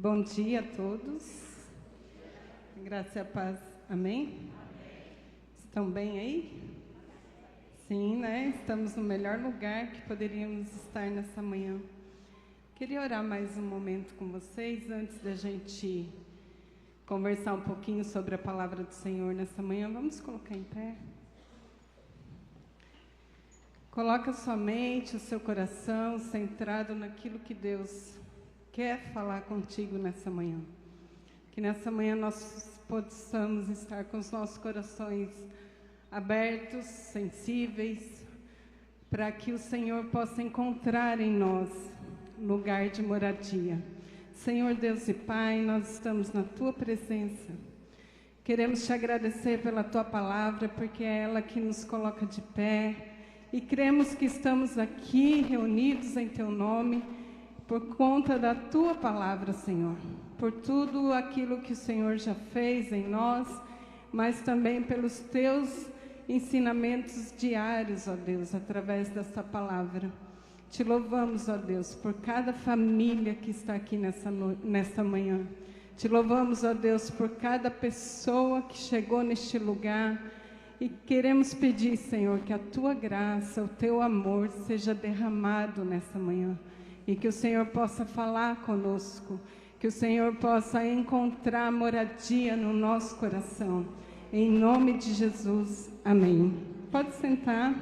Bom dia a todos. Graça e a paz. Amém? Estão bem aí? Sim, né? Estamos no melhor lugar que poderíamos estar nessa manhã. Queria orar mais um momento com vocês antes da gente conversar um pouquinho sobre a palavra do Senhor nessa manhã. Vamos colocar em pé? Coloca sua mente, o seu coração centrado naquilo que Deus quer falar contigo nessa manhã. Que nessa manhã nós possamos estar com os nossos corações abertos, sensíveis, para que o Senhor possa encontrar em nós lugar de moradia. Senhor Deus e Pai, nós estamos na Tua presença. Queremos Te agradecer pela Tua palavra, porque é ela que nos coloca de pé. E cremos que estamos aqui reunidos em Teu nome, por conta da Tua palavra, Senhor. Por tudo aquilo que o Senhor já fez em nós, mas também pelos Teus ensinamentos diários, ó Deus, através dessa palavra. Te louvamos, ó Deus, por cada família que está aqui nessa manhã. Te louvamos, ó Deus, por cada pessoa que chegou neste lugar. E queremos pedir, Senhor, que a Tua graça, o Teu amor seja derramado nessa manhã. E que o Senhor possa falar conosco. Que o Senhor possa encontrar moradia no nosso coração. Em nome de Jesus. Amém. Pode sentar.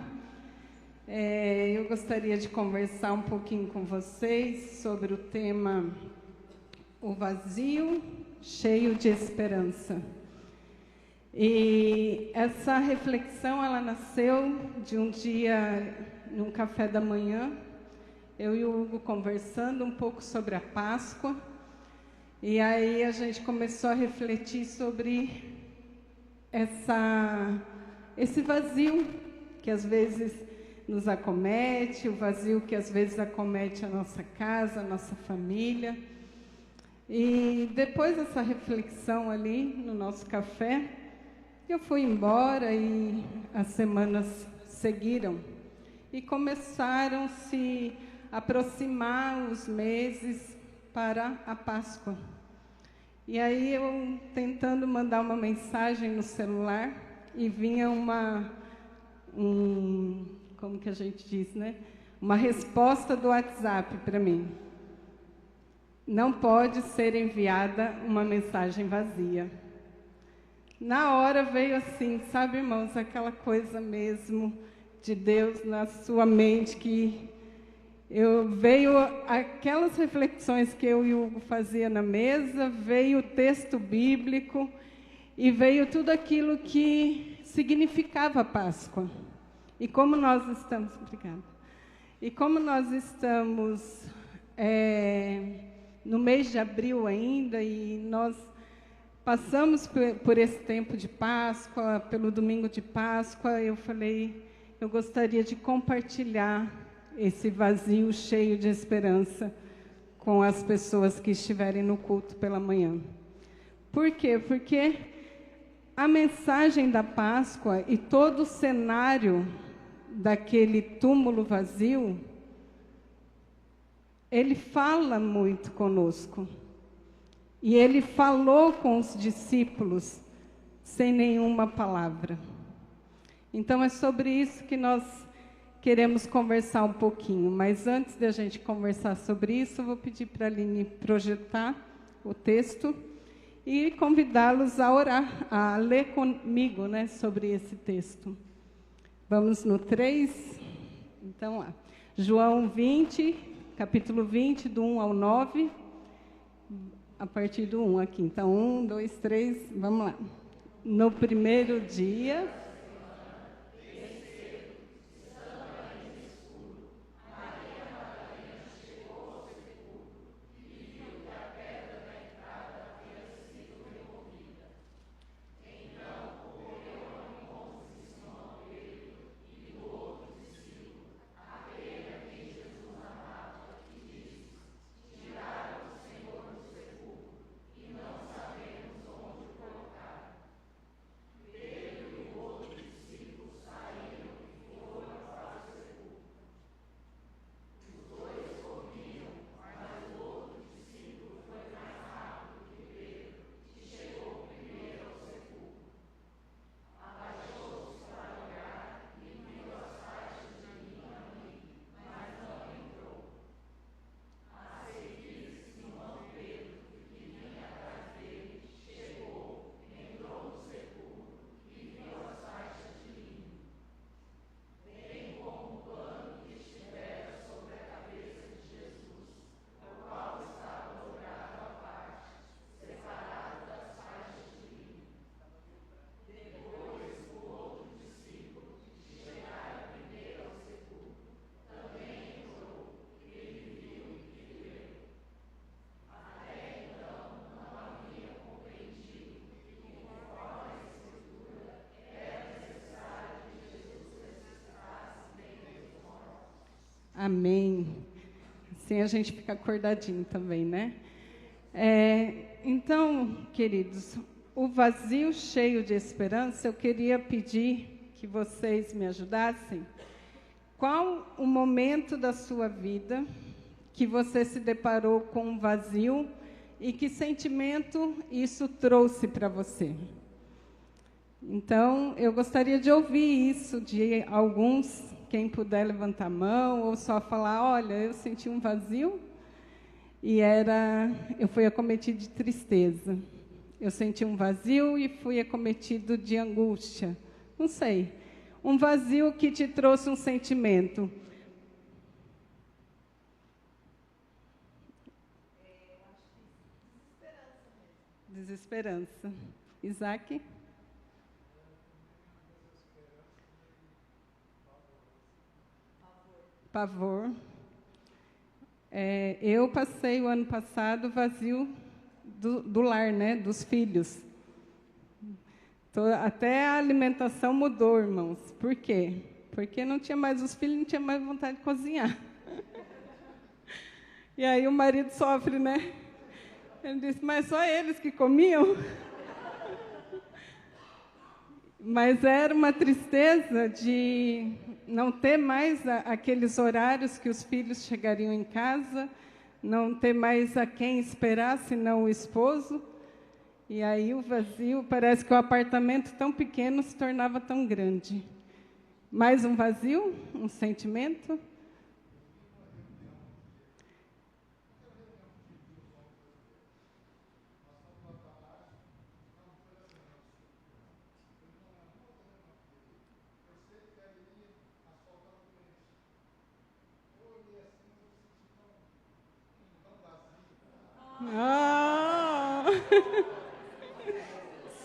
Eu gostaria de conversar um pouquinho com vocês sobre o tema O Vazio Cheio de Esperança. E essa reflexão, ela nasceu de um dia, num café da manhã, eu e o Hugo conversando um pouco sobre a Páscoa, e aí a gente começou a refletir sobre esse vazio que às vezes nos acomete, o vazio que às vezes acomete a nossa casa, a nossa família. E depois dessa reflexão ali no nosso café, eu fui embora e as semanas seguiram e começaram a se aproximar os meses para a Páscoa. E aí eu tentando mandar uma mensagem no celular e vinha como que a gente diz, né? Uma resposta do WhatsApp para mim. Não pode ser enviada uma mensagem vazia. Na hora veio assim, sabe, irmãos, aquela coisa mesmo de Deus na sua mente, que veio aquelas reflexões que eu e o Hugo fazia na mesa, veio o texto bíblico e veio tudo aquilo que significava a Páscoa. E como nós estamos, obrigada. E como nós estamos no mês de abril ainda, e nós passamos por esse tempo de Páscoa, pelo domingo de Páscoa, eu falei, eu gostaria de compartilhar esse vazio cheio de esperança com as pessoas que estiverem no culto pela manhã. Por quê? Porque a mensagem da Páscoa e todo o cenário daquele túmulo vazio, ele fala muito conosco. E ele falou com os discípulos sem nenhuma palavra. Então é sobre isso que nós queremos conversar um pouquinho. Mas antes de a gente conversar sobre isso, eu vou pedir para a Aline projetar o texto e convidá-los a orar, a ler comigo, né, sobre esse texto. Vamos no 3? Então, lá. João 20, capítulo 20, do 1 ao 9. A partir do 1 aqui. Então, 1, 2, 3, vamos lá. No primeiro dia... Amém. Assim a gente fica acordadinho também, né? Então, queridos, o vazio cheio de esperança, eu queria pedir que vocês me ajudassem. Qual o momento da sua vida que você se deparou com um vazio e que sentimento isso trouxe para você? Então, eu gostaria de ouvir isso de alguns, quem puder levantar a mão, ou só falar, olha, eu senti um vazio e eu fui acometido de tristeza. Eu senti um vazio e fui acometido de angústia. Não sei. Um vazio que te trouxe um sentimento. Desesperança. Isaac? Pavor. Eu passei o ano passado vazio do lar, né, dos filhos. Até a alimentação mudou, irmãos. Por quê? Porque não tinha mais os filhos, não tinha mais vontade de cozinhar. E aí o marido sofre, né? Ele disse, mas só eles que comiam? Mas era uma tristeza de não ter mais aqueles horários que os filhos chegariam em casa, não ter mais a quem esperar, senão o esposo. E aí o vazio, parece que o apartamento tão pequeno se tornava tão grande. Mais um vazio, um sentimento.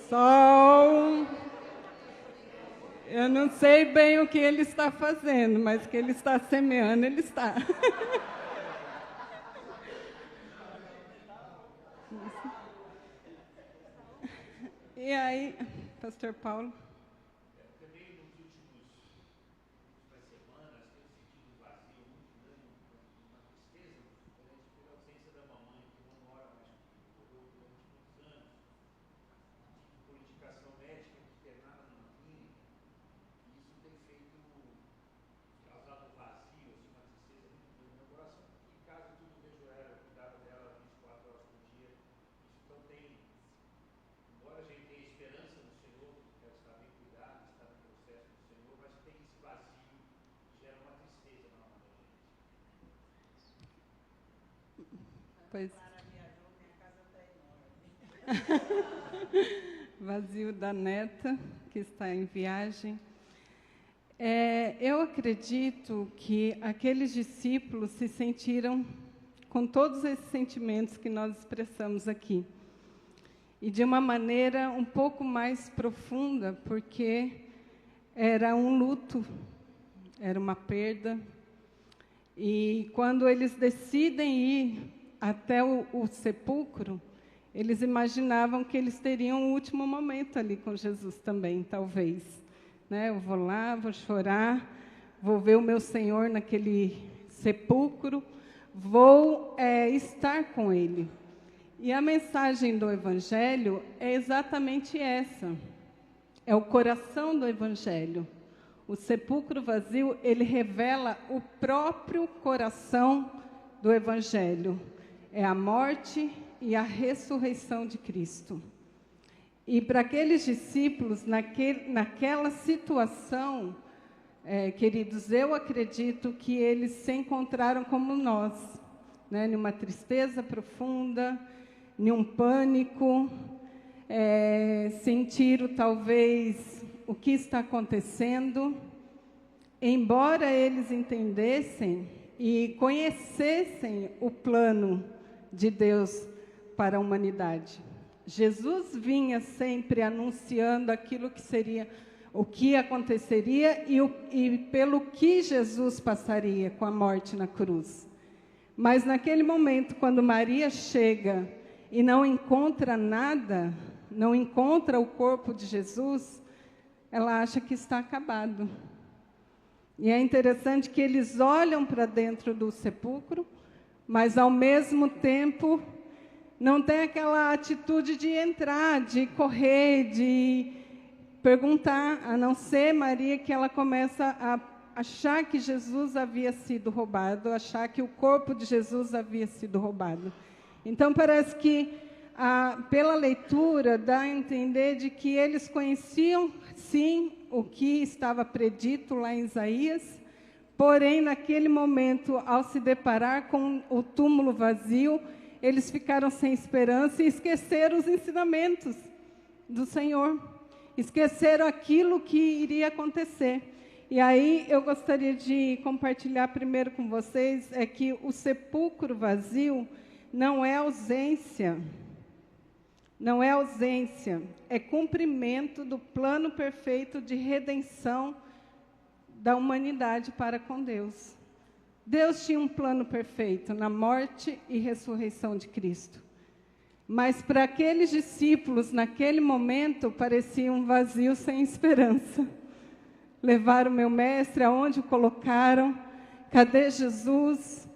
Sol. Eu não sei bem o que ele está fazendo, mas que ele está semeando, ele está. E aí, Pastor Paulo? Pois. Vazio da neta, que está em viagem. Eu acredito que aqueles discípulos se sentiram com todos esses sentimentos que nós expressamos aqui. E de uma maneira um pouco mais profunda, porque era um luto, era uma perda. E quando eles decidem ir até o sepulcro, eles imaginavam que eles teriam um último momento ali com Jesus também, talvez. Né? Eu vou lá, vou chorar, vou ver o meu Senhor naquele sepulcro, vou estar com Ele. E a mensagem do Evangelho é exatamente essa. É o coração do Evangelho. O sepulcro vazio, ele revela o próprio coração do Evangelho. É a morte e a ressurreição de Cristo. E para aqueles discípulos, naquela situação, queridos, eu acredito que eles se encontraram como nós, né, numa tristeza profunda, num pânico, sentiram talvez o que está acontecendo, embora eles entendessem e conhecessem o plano de Deus para a humanidade. Jesus vinha sempre anunciando aquilo que seria, o que aconteceria e pelo que Jesus passaria com a morte na cruz. Mas naquele momento, quando Maria chega e não encontra nada, não encontra o corpo de Jesus, ela acha que está acabado. E é interessante que eles olham para dentro do sepulcro, mas ao mesmo tempo não tem aquela atitude de entrar, de correr, de perguntar, a não ser Maria, que ela começa a achar que Jesus havia sido roubado, achar que o corpo de Jesus havia sido roubado. Então parece que pela leitura dá a entender de que eles conheciam sim o que estava predito lá em Isaías, porém naquele momento, ao se deparar com o túmulo vazio, eles ficaram sem esperança e esqueceram os ensinamentos do Senhor, esqueceram aquilo que iria acontecer. E aí eu gostaria de compartilhar primeiro com vocês é que o sepulcro vazio não é ausência, é cumprimento do plano perfeito de redenção da humanidade para com Deus. Deus tinha um plano perfeito na morte e ressurreição de Cristo. Mas para aqueles discípulos, naquele momento, parecia um vazio sem esperança. Levaram o meu mestre, aonde o colocaram? Cadê Jesus?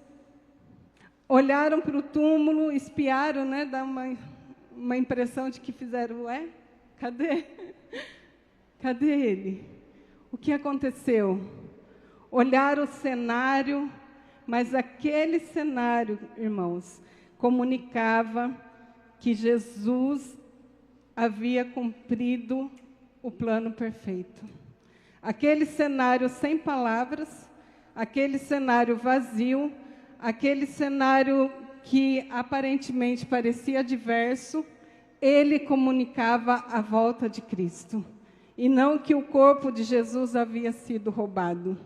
Olharam para o túmulo, espiaram, né? Dá uma impressão de que fizeram, cadê? Cadê ele? O que aconteceu? Olharam o cenário, mas aquele cenário, irmãos, comunicava que Jesus havia cumprido o plano perfeito. Aquele cenário sem palavras, aquele cenário vazio, aquele cenário que aparentemente parecia adverso, ele comunicava a volta de Cristo, e não que o corpo de Jesus havia sido roubado.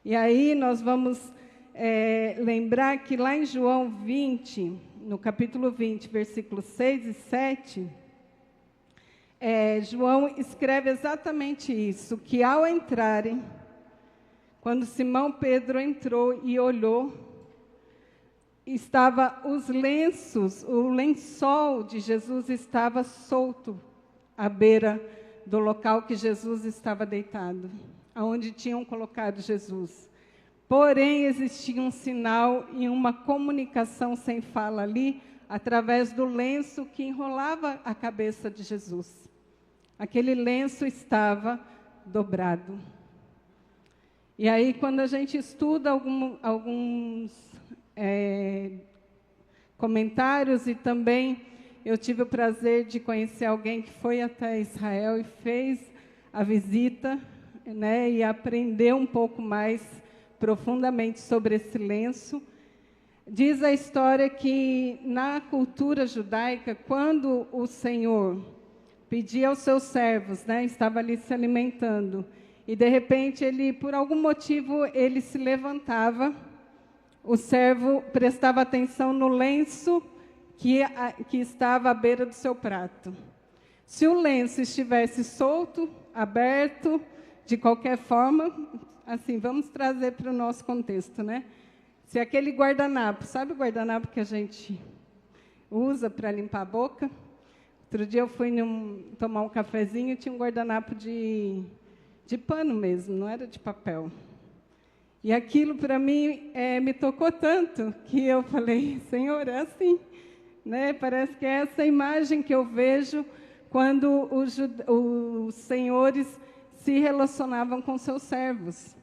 E aí nós vamos lembrar que lá em João 20, no capítulo 20, versículos 6 e 7, João escreve exatamente isso, que ao entrarem, quando Simão Pedro entrou e olhou, estava os lenços, o lençol de Jesus estava solto à beira do local que Jesus estava deitado, aonde tinham colocado Jesus. Porém, existia um sinal e uma comunicação sem fala ali, através do lenço que enrolava a cabeça de Jesus. Aquele lenço estava dobrado. E aí, quando a gente estuda alguns comentários, e também eu tive o prazer de conhecer alguém que foi até Israel e fez a visita, né, e aprendeu um pouco mais profundamente sobre esse lenço. Diz a história que na cultura judaica, quando o Senhor pedia aos seus servos, né, estava ali se alimentando, e de repente ele, por algum motivo, ele se levantava, o servo prestava atenção no lenço que estava à beira do seu prato. Se o lenço estivesse solto, aberto, de qualquer forma, assim, vamos trazer para o nosso contexto, né? Se aquele guardanapo, sabe o guardanapo que a gente usa para limpar a boca? Outro dia eu fui tomar um cafezinho e tinha um guardanapo de pano mesmo, não era de papel. E aquilo para mim me tocou tanto que eu falei, Senhor, é assim, né? Parece que é essa imagem que eu vejo quando os senhores se relacionavam com seus servos.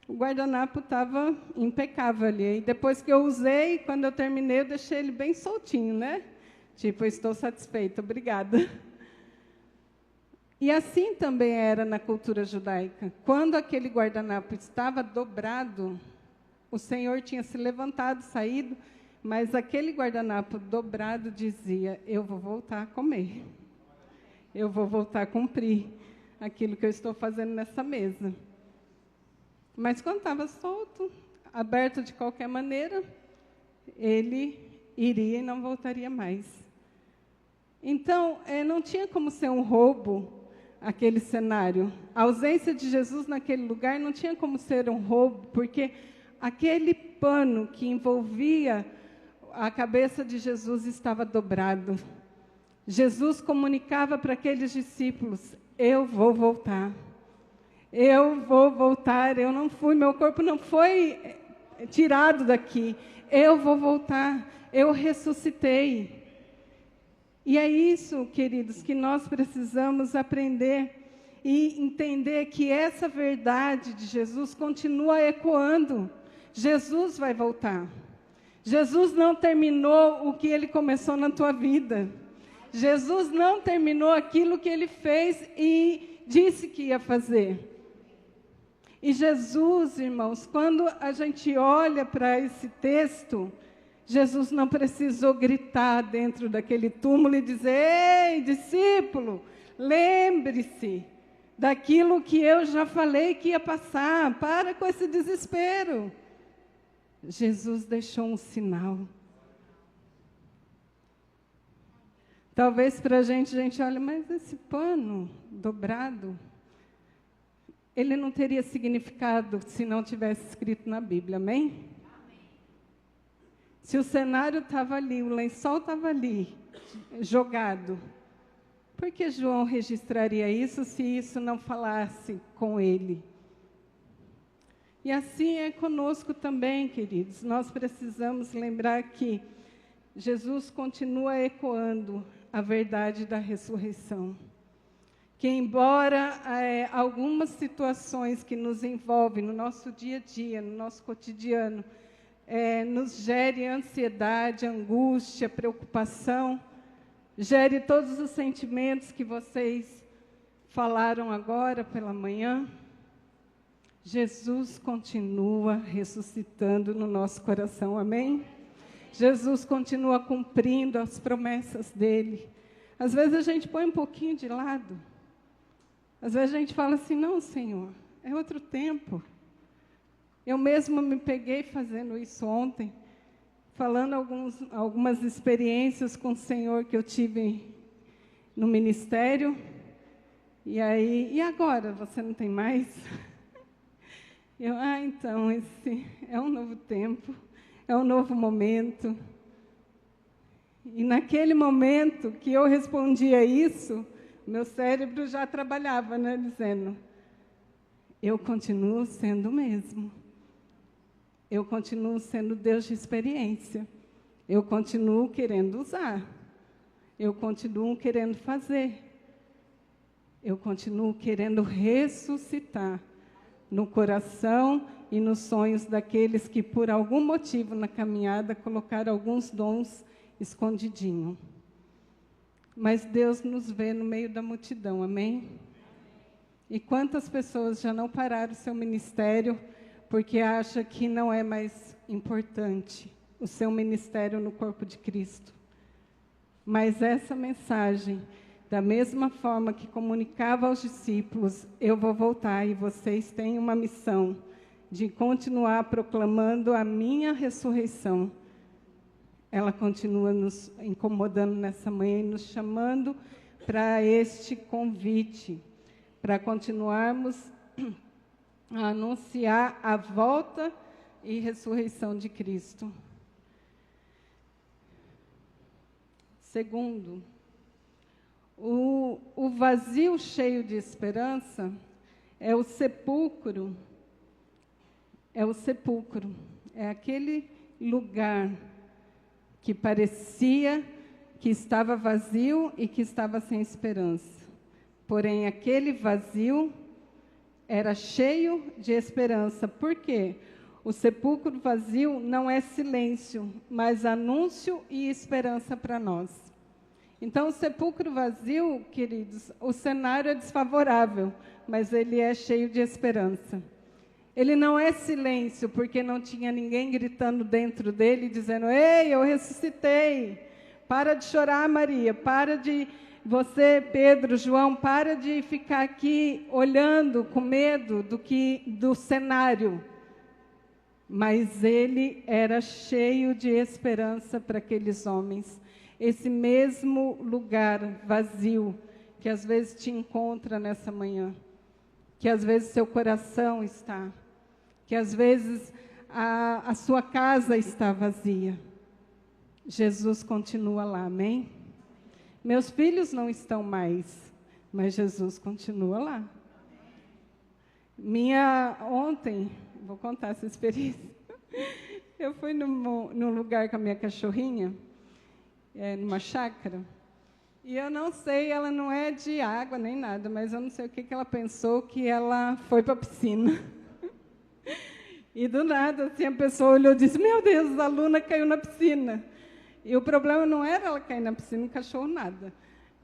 O guardanapo estava impecável ali. E depois que eu usei, quando eu terminei, eu deixei ele bem soltinho, né? Tipo, eu estou satisfeita, obrigada. E assim também era na cultura judaica. Quando aquele guardanapo estava dobrado, o Senhor tinha se levantado, saído, mas aquele guardanapo dobrado dizia, eu vou voltar a comer. Eu vou voltar a cumprir aquilo que eu estou fazendo nessa mesa. Mas quando estava solto, aberto de qualquer maneira, ele iria e não voltaria mais. Então, não tinha como ser um roubo aquele cenário. A ausência de Jesus naquele lugar não tinha como ser um roubo, porque aquele pano que envolvia a cabeça de Jesus estava dobrado. Jesus comunicava para aqueles discípulos, eu vou voltar. Eu vou voltar, eu não fui, meu corpo não foi tirado daqui. Eu vou voltar, eu ressuscitei. E é isso, queridos, que nós precisamos aprender e entender que essa verdade de Jesus continua ecoando. Jesus vai voltar. Jesus não terminou o que Ele começou na tua vida. Jesus não terminou aquilo que Ele fez e disse que ia fazer. E Jesus, irmãos, quando a gente olha para esse texto, Jesus não precisou gritar dentro daquele túmulo e dizer: ei, discípulo, lembre-se daquilo que eu já falei que ia passar, para com esse desespero. Jesus deixou um sinal. Talvez para a gente olha, mas esse pano dobrado, ele não teria significado se não tivesse escrito na Bíblia, amém? Se o cenário estava ali, o lençol estava ali, jogado, por que João registraria isso se isso não falasse com ele? E assim é conosco também, queridos. Nós precisamos lembrar que Jesus continua ecoando a verdade da ressurreição. Que embora algumas situações que nos envolvem no nosso dia a dia, no nosso cotidiano, nos gere ansiedade, angústia, preocupação, gere todos os sentimentos que vocês falaram agora pela manhã, Jesus continua ressuscitando no nosso coração, amém? Jesus continua cumprindo as promessas dele. Às vezes a gente põe um pouquinho de lado. Às vezes a gente fala assim, não, Senhor, é outro tempo. Eu mesma me peguei fazendo isso ontem, falando algumas experiências com o Senhor que eu tive no ministério. E aí, e agora? Você não tem mais? Então, esse é um novo tempo, é um novo momento. E naquele momento que eu respondia isso, meu cérebro já trabalhava, né, dizendo, eu continuo sendo o mesmo. Eu continuo sendo Deus de experiência. Eu continuo querendo usar. Eu continuo querendo fazer. Eu continuo querendo ressuscitar no coração e nos sonhos daqueles que, por algum motivo na caminhada, colocaram alguns dons escondidinhos. Mas Deus nos vê no meio da multidão, amém? E quantas pessoas já não pararam o seu ministério porque acham que não é mais importante o seu ministério no corpo de Cristo. Mas essa mensagem, da mesma forma que comunicava aos discípulos, eu vou voltar e vocês têm uma missão de continuar proclamando a minha ressurreição. Ela continua nos incomodando nessa manhã e nos chamando para este convite, para continuarmos a anunciar a volta e ressurreição de Cristo. Segundo, o vazio cheio de esperança é o sepulcro. É aquele lugar que parecia que estava vazio e que estava sem esperança. Porém, aquele vazio era cheio de esperança. Por quê? O sepulcro vazio não é silêncio, mas anúncio e esperança para nós. Então, o sepulcro vazio, queridos, o cenário é desfavorável, mas ele é cheio de esperança. Ele não é silêncio, porque não tinha ninguém gritando dentro dele, dizendo, ei, eu ressuscitei. Para de chorar, Maria. Para de... Você, Pedro, João, para de ficar aqui olhando com medo do cenário. Mas ele era cheio de esperança para aqueles homens. Esse mesmo lugar vazio, que às vezes te encontra nessa manhã, que às vezes seu coração está, que às vezes a sua casa está vazia. Jesus continua lá, amém? Meus filhos não estão mais, mas Jesus continua lá. Ontem, vou contar essa experiência. Eu fui num lugar com a minha cachorrinha, numa chácara, e eu não sei, ela não é de água nem nada, mas eu não sei o que ela pensou, que ela foi para a piscina. E do nada, assim, a pessoa olhou e disse, meu Deus, a Luna caiu na piscina. E o problema não era ela cair na piscina, o cachorro nada.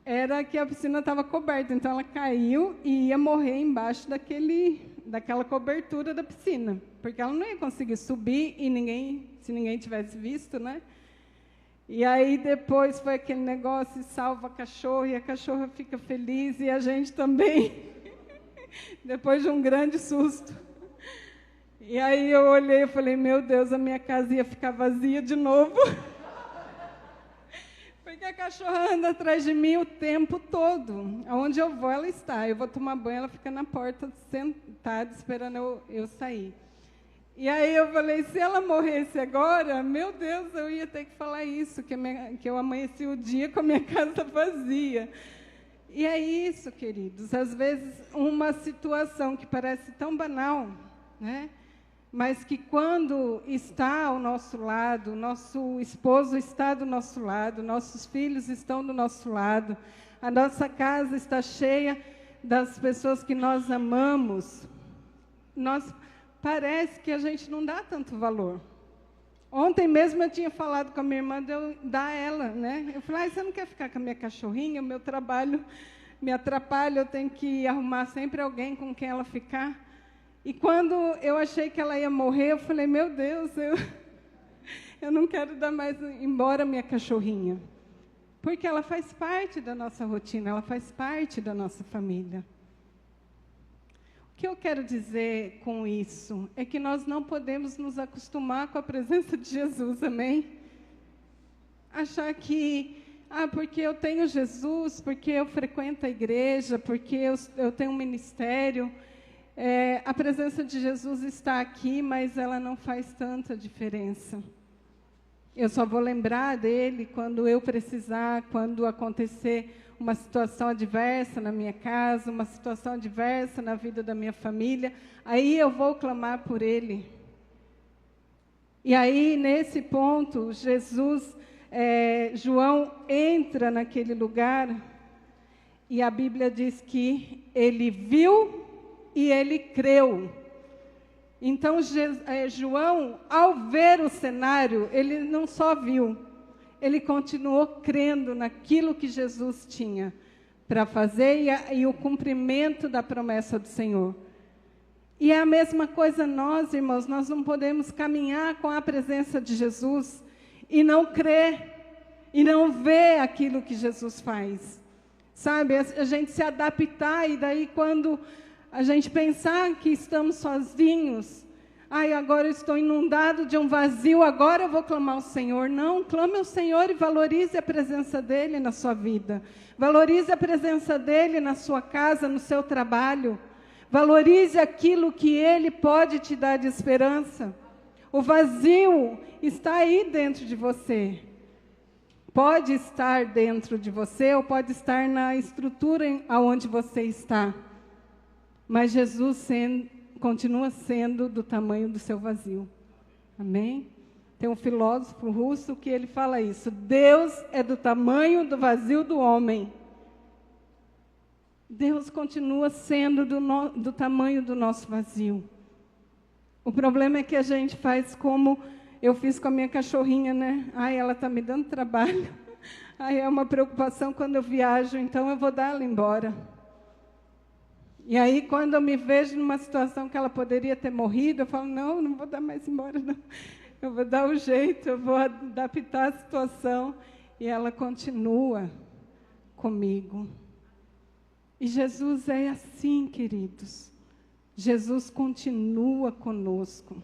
Era que a piscina estava coberta, então ela caiu e ia morrer embaixo daquela cobertura da piscina, porque ela não ia conseguir subir e se ninguém tivesse visto, né? E aí depois foi aquele negócio, salva a cachorra, e a cachorra fica feliz, e a gente também, depois de um grande susto. E aí eu olhei e falei, meu Deus, a minha casa ia ficar vazia de novo. Porque a cachorra anda atrás de mim o tempo todo. Aonde eu vou, ela está. Eu vou tomar banho, ela fica na porta, sentada, esperando eu sair. E aí eu falei, se ela morresse agora, meu Deus, eu ia ter que falar isso, que eu amanheci o dia com a minha casa vazia. E é isso, queridos. Às vezes, uma situação que parece tão banal, né? Mas que quando está ao nosso lado, nosso esposo está do nosso lado, nossos filhos estão do nosso lado, a nossa casa está cheia das pessoas que nós amamos, parece que a gente não dá tanto valor. Ontem mesmo eu tinha falado com a minha irmã de eu dar ela, né? Eu falei, você não quer ficar com a minha cachorrinha? O meu trabalho me atrapalha, eu tenho que arrumar sempre alguém com quem ela ficar. E quando eu achei que ela ia morrer, eu falei, meu Deus, eu não quero dar mais embora minha cachorrinha. Porque ela faz parte da nossa rotina, ela faz parte da nossa família. O que eu quero dizer com isso é que nós não podemos nos acostumar com a presença de Jesus, amém? Achar que, porque eu tenho Jesus, porque eu frequento a igreja, porque eu tenho um ministério... a presença de Jesus está aqui, mas ela não faz tanta diferença. Eu só vou lembrar dele quando eu precisar, quando acontecer uma situação adversa na minha casa, uma situação adversa na vida da minha família, aí eu vou clamar por ele. E aí, nesse ponto, João entra naquele lugar e a Bíblia diz que ele viu e ele creu. Então, João, ao ver o cenário, ele não só viu, ele continuou crendo naquilo que Jesus tinha para fazer e o cumprimento da promessa do Senhor. E é a mesma coisa nós, irmãos, nós não podemos caminhar com a presença de Jesus e não crer, e não ver aquilo que Jesus faz. Sabe, a gente se adaptar e daí quando... a gente pensar que estamos sozinhos, agora eu estou inundado de um vazio, agora eu vou clamar ao Senhor. Não, clame ao Senhor e valorize a presença dEle na sua vida. Valorize a presença dEle na sua casa, no seu trabalho. Valorize aquilo que Ele pode te dar de esperança. O vazio está aí dentro de você. Pode estar dentro de você ou pode estar na estrutura onde você está. Mas Jesus continua sendo do tamanho do seu vazio. Amém? Tem um filósofo russo que ele fala isso. Deus é do tamanho do vazio do homem. Deus continua sendo do tamanho do nosso vazio. O problema é que a gente faz como eu fiz com a minha cachorrinha, né? Ela está me dando trabalho. É uma preocupação quando eu viajo, então eu vou dar ela embora. E aí, quando eu me vejo numa situação que ela poderia ter morrido, eu falo, não vou dar mais embora, não. Eu vou dar o jeito, eu vou adaptar a situação. E ela continua comigo. E Jesus é assim, queridos. Jesus continua conosco.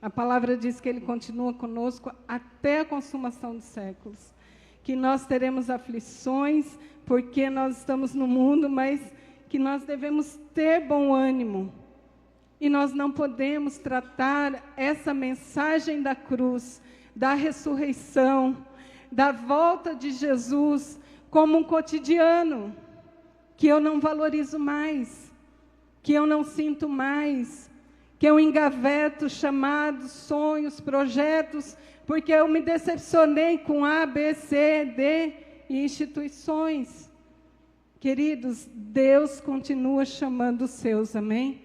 A palavra diz que Ele continua conosco até a consumação dos séculos. Que nós teremos aflições, porque nós estamos no mundo, mas... que nós devemos ter bom ânimo. E nós não podemos tratar essa mensagem da cruz, da ressurreição, da volta de Jesus, como um cotidiano, que eu não valorizo mais, que eu não sinto mais, que eu engaveto chamados, sonhos, projetos, porque eu me decepcionei com A, B, C, D e instituições. Queridos, Deus continua chamando os seus, amém?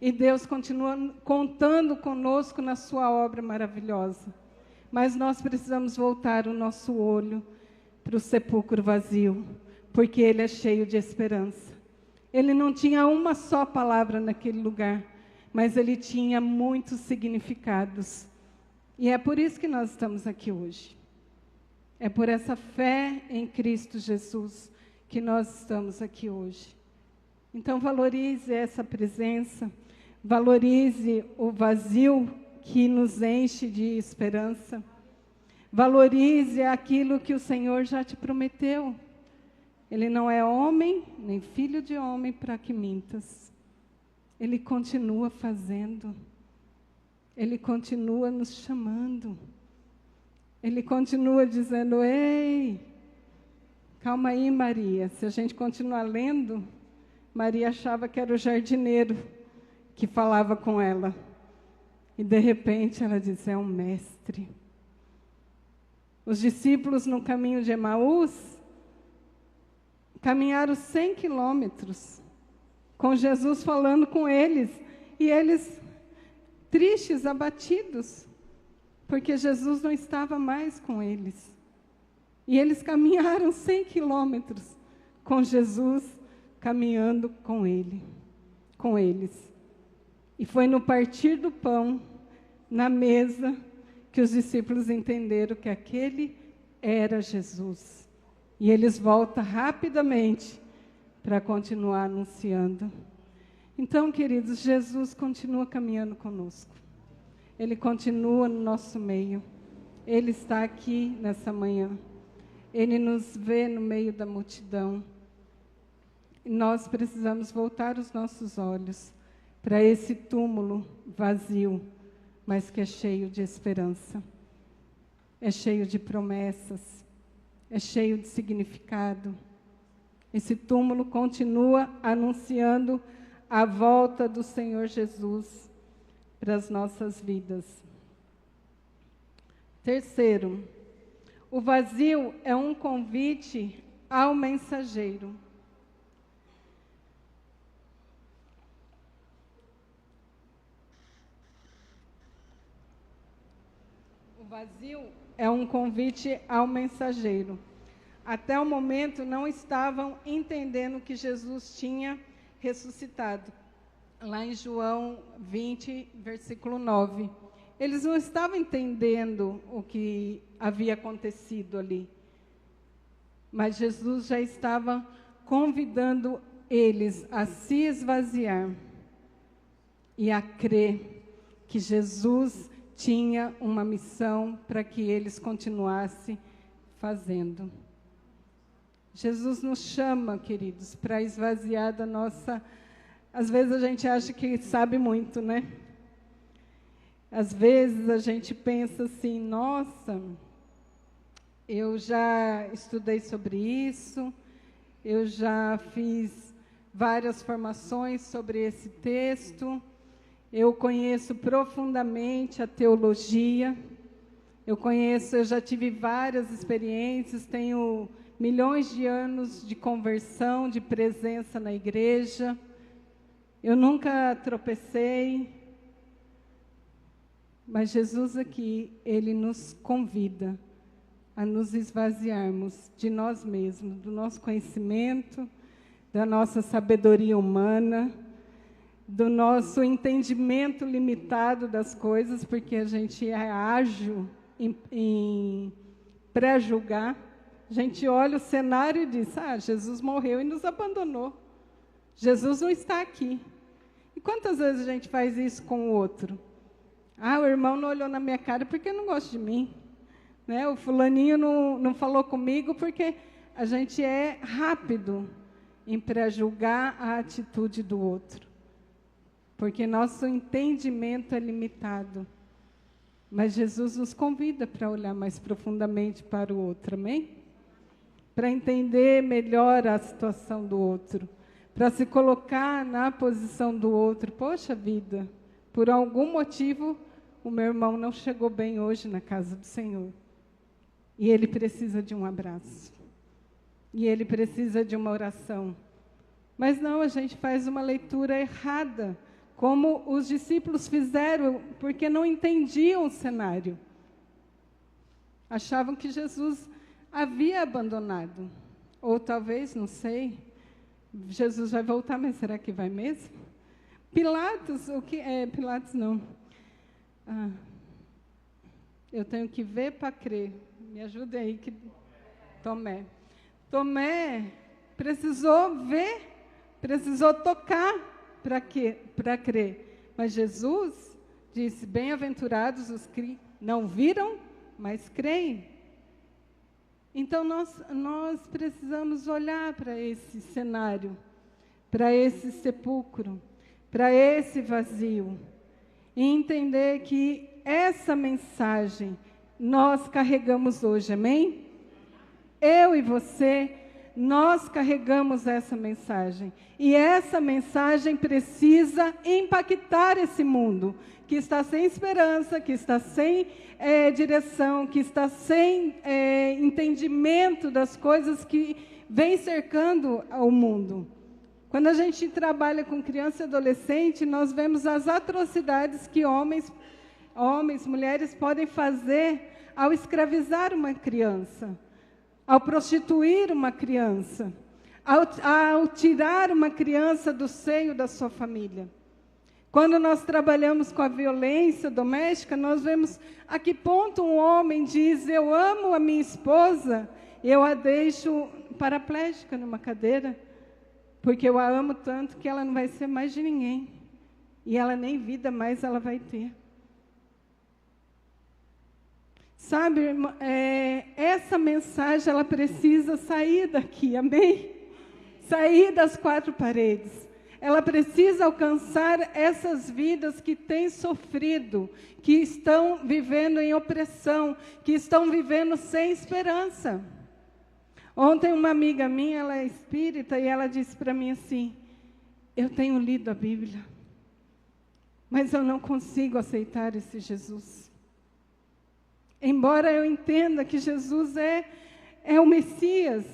E Deus continua contando conosco na sua obra maravilhosa. Mas nós precisamos voltar o nosso olho para o sepulcro vazio, porque ele é cheio de esperança. Ele não tinha uma só palavra naquele lugar, mas ele tinha muitos significados. E é por isso que nós estamos aqui hoje. É por essa fé em Cristo Jesus que nós estamos aqui hoje. Então valorize essa presença, valorize o vazio que nos enche de esperança, valorize aquilo que o Senhor já te prometeu. Ele não é homem, nem filho de homem para que mintas. Ele continua fazendo. Ele continua nos chamando. Ele continua dizendo, ei, calma aí, Maria. Se a gente continuar lendo, Maria achava que era o jardineiro que falava com ela. E de repente ela diz, é um mestre. Os discípulos no caminho de Emaús caminharam 100 quilômetros com Jesus falando com eles. E eles tristes, abatidos, porque Jesus não estava mais com eles. E eles caminharam 100 quilômetros com Jesus, caminhando com eles. E foi no partir do pão, na mesa, que os discípulos entenderam que aquele era Jesus. E eles voltam rapidamente para continuar anunciando. Então, queridos, Jesus continua caminhando conosco. Ele continua no nosso meio. Ele está aqui nessa manhã. Ele nos vê no meio da multidão. E nós precisamos voltar os nossos olhos para esse túmulo vazio, mas que é cheio de esperança, é cheio de promessas, é cheio de significado. Esse túmulo continua anunciando a volta do Senhor Jesus para as nossas vidas. Terceiro, o vazio é um convite ao mensageiro. O vazio é um convite ao mensageiro. Até o momento não estavam entendendo que Jesus tinha ressuscitado. Lá em João 20, versículo 9. Eles não estavam entendendo o que havia acontecido ali. Mas Jesus já estava convidando eles a se esvaziar e a crer que Jesus tinha uma missão para que eles continuassem fazendo. Jesus nos chama, queridos, para esvaziar da nossa... Às vezes a gente acha que sabe muito, né? Às vezes a gente pensa assim, nossa, eu já estudei sobre isso, eu já fiz várias formações sobre esse texto, eu conheço profundamente a teologia, eu já tive várias experiências, tenho milhões de anos de conversão, de presença na igreja, eu nunca tropecei, mas Jesus aqui, Ele nos convida a nos esvaziarmos de nós mesmos, do nosso conhecimento, da nossa sabedoria humana, do nosso entendimento limitado das coisas, porque a gente é ágil em pré-julgar. A gente olha o cenário e diz, Jesus morreu e nos abandonou. Jesus não está aqui. E quantas vezes a gente faz isso com o outro? O irmão não olhou na minha cara porque não gosta de mim. Né? O fulaninho não falou comigo porque a gente é rápido em pré-julgar a atitude do outro. Porque nosso entendimento é limitado. Mas Jesus nos convida para olhar mais profundamente para o outro, amém? Para entender melhor a situação do outro. para se colocar na posição do outro. Poxa vida, por algum motivo o meu irmão não chegou bem hoje na casa do Senhor. E ele precisa de um abraço. E ele precisa de uma oração. Mas não, a gente faz uma leitura errada, como os discípulos fizeram, porque não entendiam o cenário. Achavam que Jesus havia abandonado. Ou talvez, não sei, Jesus vai voltar, mas será que vai mesmo? Pilatos, Pilatos não. Eu tenho que ver para crer. Me ajude aí. Tomé precisou ver, precisou tocar para crer. Mas Jesus disse, bem-aventurados os que não viram, mas creem. Então, nós precisamos olhar para esse cenário, para esse sepulcro, para esse vazio, e entender que essa mensagem nós carregamos hoje, amém? Eu e você, nós carregamos essa mensagem. E essa mensagem precisa impactar esse mundo, que está sem esperança, que está sem direção, que está sem entendimento das coisas que vem cercando o mundo. Quando a gente trabalha com criança e adolescente, nós vemos as atrocidades que homens, mulheres podem fazer ao escravizar uma criança, ao prostituir uma criança, ao tirar uma criança do seio da sua família. Quando nós trabalhamos com a violência doméstica, nós vemos a que ponto um homem diz, eu amo a minha esposa, eu a deixo paraplégica numa cadeira, porque eu a amo tanto que ela não vai ser mais de ninguém. E ela nem vida mais ela vai ter. Sabe, irmã, essa mensagem, ela precisa sair daqui, amém? Sair das quatro paredes. Ela precisa alcançar essas vidas que têm sofrido, que estão vivendo em opressão, que estão vivendo sem esperança. Ontem uma amiga minha, ela é espírita, e ela disse para mim assim, eu tenho lido a Bíblia, mas eu não consigo aceitar esse Jesus. Embora eu entenda que Jesus é o Messias,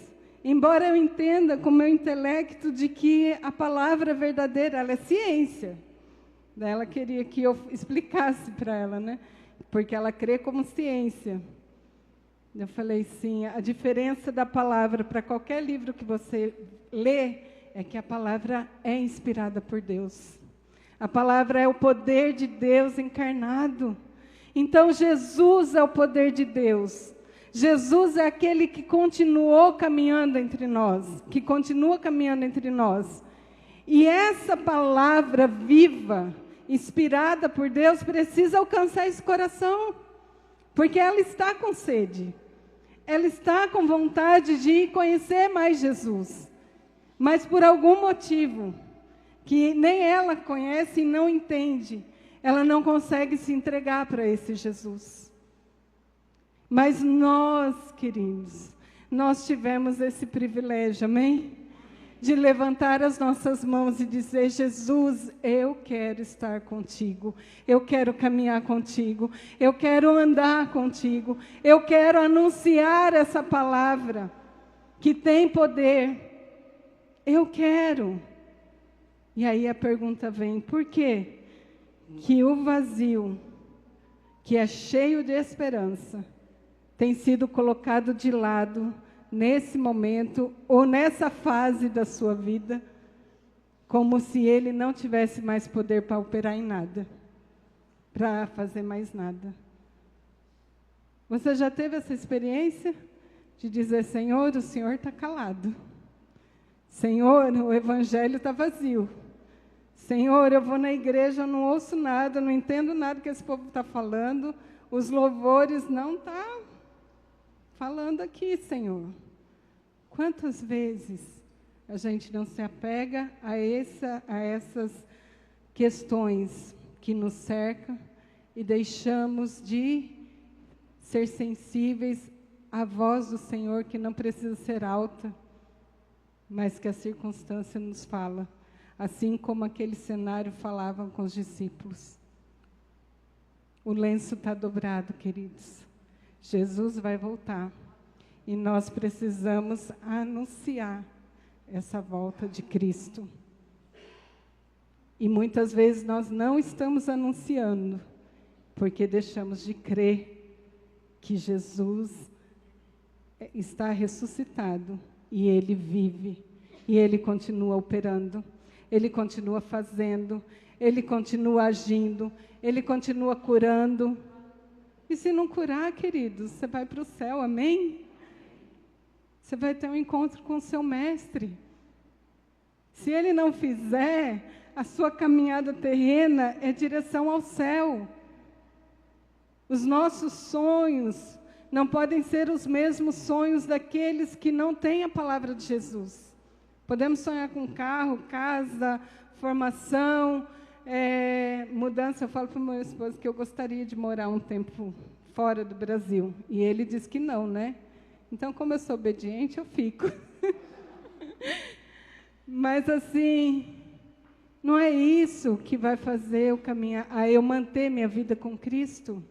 embora eu entenda com o meu intelecto de que a palavra verdadeira, ela é ciência. Daí ela queria que eu explicasse para ela, né? Porque ela crê como ciência. Eu falei, sim, a diferença da palavra para qualquer livro que você lê é que a palavra é inspirada por Deus. A palavra é o poder de Deus encarnado. Então, Jesus é o poder de Deus. Jesus é aquele que continuou caminhando entre nós, que continua caminhando entre nós. E essa palavra viva, inspirada por Deus, precisa alcançar esse coração, porque ela está com sede. Ela está com vontade de conhecer mais Jesus. Mas por algum motivo, que nem ela conhece e não entende, ela não consegue se entregar para esse Jesus. Mas nós, queridos, nós tivemos esse privilégio, amém? De levantar as nossas mãos e dizer, Jesus, eu quero estar contigo, eu quero caminhar contigo, eu quero andar contigo, eu quero anunciar essa palavra que tem poder, eu quero. E aí a pergunta vem, por quê? Que o vazio, que é cheio de esperança, tem sido colocado de lado nesse momento, ou nessa fase da sua vida, como se ele não tivesse mais poder para operar em nada, para fazer mais nada. Você já teve essa experiência de dizer, Senhor, o Senhor está calado. Senhor, o evangelho está vazio. Senhor, eu vou na igreja, eu não ouço nada, não entendo nada que esse povo está falando, os louvores não estão falando aqui, Senhor. Quantas vezes a gente não se apega a essas questões que nos cercam e deixamos de ser sensíveis à voz do Senhor, que não precisa ser alta, mas que a circunstância nos fala, assim como aquele cenário falava com os discípulos. O lenço está dobrado, queridos. Jesus vai voltar. E nós precisamos anunciar essa volta de Cristo. E muitas vezes nós não estamos anunciando, porque deixamos de crer que Jesus está ressuscitado. E Ele vive. E Ele continua operando. Ele continua fazendo. Ele continua agindo. Ele continua curando. E se não curar, queridos, você vai para o céu, amém? Você vai ter um encontro com o seu mestre. Se Ele não fizer, a sua caminhada terrena é direção ao céu. Os nossos sonhos não podem ser os mesmos sonhos daqueles que não têm a palavra de Jesus. Podemos sonhar com carro, casa, formação, mudança. Eu falo para o meu esposo que eu gostaria de morar um tempo fora do Brasil. E ele diz que não, né? Então, como eu sou obediente, eu fico. Mas, assim, não é isso que vai fazer eu manter minha vida com Cristo.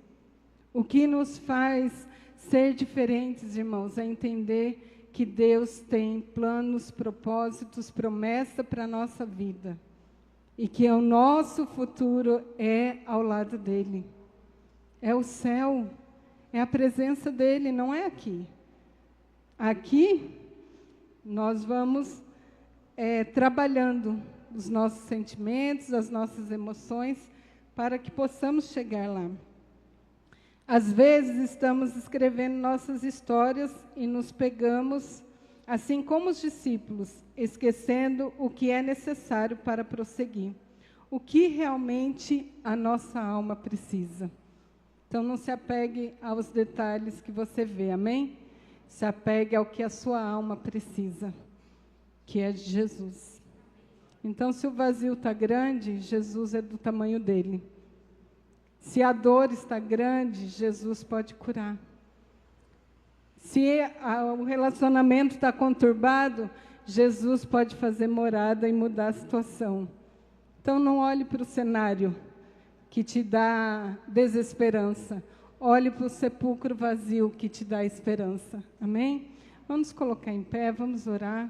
O que nos faz ser diferentes, irmãos, é entender que Deus tem planos, propósitos, promessa para a nossa vida. E que o nosso futuro é ao lado dEle. É o céu, é a presença dEle, não é aqui. Aqui, nós vamos trabalhando os nossos sentimentos, as nossas emoções, para que possamos chegar lá. Às vezes, estamos escrevendo nossas histórias e nos pegamos, assim como os discípulos, esquecendo o que é necessário para prosseguir. O que realmente a nossa alma precisa. Então, não se apegue aos detalhes que você vê, amém? Se apegue ao que a sua alma precisa, que é de Jesus. Então, se o vazio está grande, Jesus é do tamanho dele. Se a dor está grande, Jesus pode curar. Se o relacionamento está conturbado, Jesus pode fazer morada e mudar a situação. Então, não olhe para o cenário que te dá desesperança. Olhe para o sepulcro vazio que te dá esperança. Amém? Vamos colocar em pé, vamos orar.